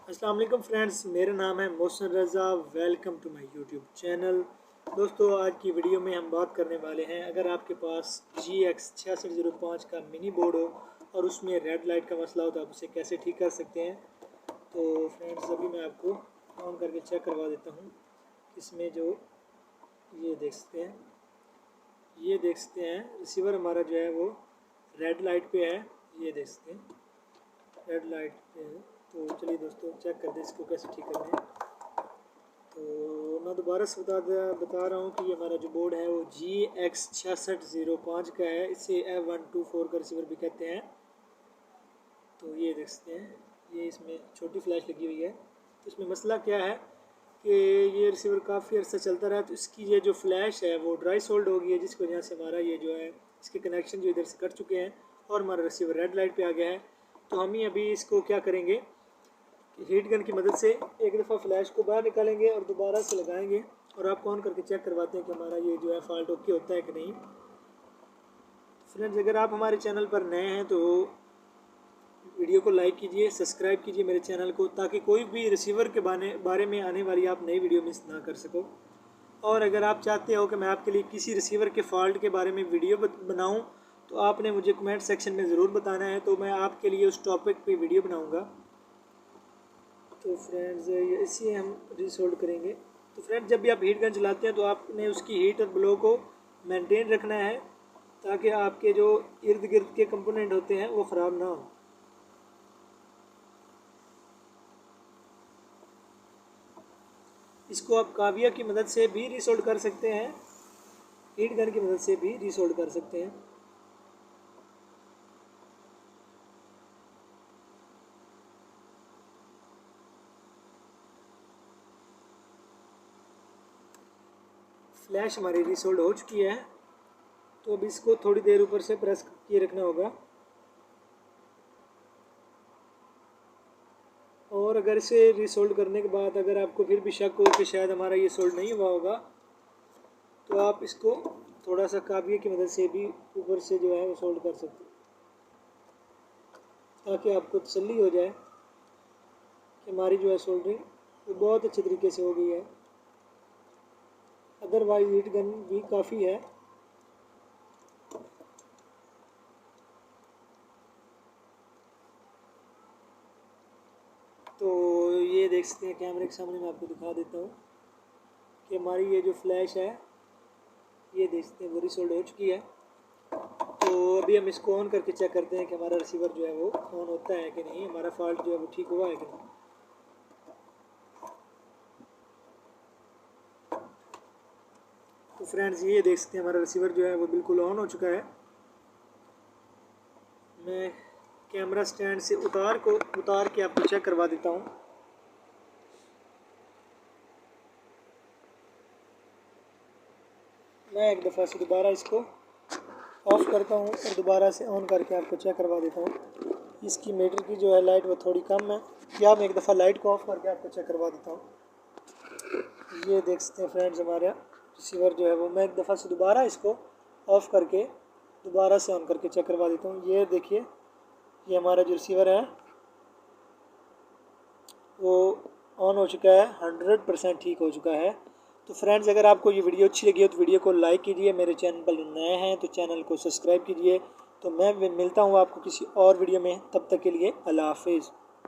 अस्सलाम वालेकुम फ्रेंड्स, मेरा नाम है Mohsin Raza. Welcome to my YouTube channel. दोस्तों, आज की वीडियो में हम बात करने वाले हैं, अगर आपके पास GX6605 का मिनी बोर्ड हो और उसमें रेड लाइट का मसला हो तो आप उसे कैसे ठीक कर सकते हैं। तो फ्रेंड्स, अभी मैं आपको ऑन करके चेक करवा देता हूँ। इसमें जो ये देख सकते हैं रिसीवर हमारा जो है वो रेड लाइट पे है। ये देख सकते हैं रेड लाइट पे है। तो चलिए दोस्तों, चेक कर दें इसको कैसे ठीक करना है। तो मैं दोबारा से बता रहा हूँ कि ये हमारा जो बोर्ड है वो GX6605 का है। इसे F124 का रिसीवर भी कहते हैं। तो ये देख सकते हैं, ये इसमें छोटी फ्लैश लगी हुई है। तो इसमें मसला क्या है कि ये रिसीवर काफ़ी अर्सा चलता रहा, तो इसकी ये जो फ्लैश है वो ड्राई सोल्ड हो गई है, जिसकी वजह से हमारा ये जो है इसके कनेक्शन जो इधर से कट चुके हैं और हमारा रिसीवर रेड लाइट पे आ गया है। तो हम ही अभी इसको क्या करेंगे, हीट गन की मदद से एक दफ़ा फ्लैश को बाहर निकालेंगे और दोबारा से लगाएंगे और आपको ऑन करके चेक करवाते हैं कि हमारा ये जो है फॉल्ट ओके होता है कि नहीं। फ्रेंड्स, अगर आप हमारे चैनल पर नए हैं तो वीडियो को लाइक कीजिए, सब्सक्राइब कीजिए मेरे चैनल को, ताकि कोई भी रिसीवर के बारे में आने वाली आप नई वीडियो मिस ना कर सको। और अगर आप चाहते हो कि मैं आपके लिए किसी रिसीवर के फॉल्ट के बारे में वीडियो बनाऊं तो आपने मुझे कमेंट सेक्शन में ज़रूर बताना है, तो मैं आपके लिए उस टॉपिक पे वीडियो बनाऊंगा। तो फ्रेंड्स, इसी हम रीसोल्ड करेंगे। तो फ्रेंड्स, जब भी आप हीट गन चलाते हैं तो आपने उसकी हीट और ब्लो को मेंटेन रखना है, ताकि आपके जो इर्द गिर्द के कंपोनेंट होते हैं वो ख़राब ना हो। इसको आप काविया की मदद से भी रीसोल्ड कर सकते हैं, हीट गन की मदद से भी रीसोल्ड कर सकते हैं। फ्लैश हमारी रीसोल्ड हो चुकी है, तो अब इसको थोड़ी देर ऊपर से प्रेस किए रखना होगा। और अगर इसे रीसोल्ड करने के बाद अगर आपको फिर भी शक हो कि शायद हमारा ये सोल्ड नहीं हुआ होगा, तो आप इसको थोड़ा सा काबिये की मदद से भी ऊपर से जो है वो सोल्ड कर सकते हैं, ताकि आपको तसल्ली हो जाए कि हमारी जो है सोल्डरिंग वो बहुत अच्छे तरीके से हो गई है। अदरवाइज हीट गन भी काफ़ी है। तो ये देख सकते हैं, कैमरे के सामने मैं आपको दिखा देता हूँ कि हमारी ये जो फ्लैश है ये देख सकते हैं वो रीसोल्ड हो चुकी है। तो अभी हम इसको ऑन करके चेक करते हैं कि हमारा रिसीवर जो है वो ऑन होता है कि नहीं, हमारा फॉल्ट जो है वो ठीक हुआ है कि नहीं। तो फ्रेंड्स, ये देख सकते हैं हमारा रिसीवर जो है वो बिल्कुल ऑन हो चुका है। मैं कैमरा स्टैंड से उतार के आपको चेक करवा देता हूँ। मैं एक दफ़ा से दोबारा इसको ऑफ़ करता हूँ और दोबारा से ऑन करके आपको चेक करवा देता हूँ। इसकी मीटर की जो है लाइट वो थोड़ी कम है, या मैं एक दफ़ा लाइट को ऑफ़ करके आपको चेक करवा देता हूँ। ये देख सकते हैं फ्रेंड्स, हमारा रिसीवर जो है वो, मैं एक दफ़ा से दोबारा इसको ऑफ़ करके दोबारा से ऑन करके चेक करवा देता हूँ। ये देखिए, ये हमारा जो रिसीवर है वो ऑन हो चुका है, 100% ठीक हो चुका है। तो फ्रेंड्स, अगर आपको ये वीडियो अच्छी लगी हो तो वीडियो को लाइक कीजिए, मेरे चैनल पर नए हैं तो चैनल को सब्सक्राइब कीजिए। तो मैं मिलता हूँ आपको किसी और वीडियो में, तब तक के लिए अल्लाह हाफिज़।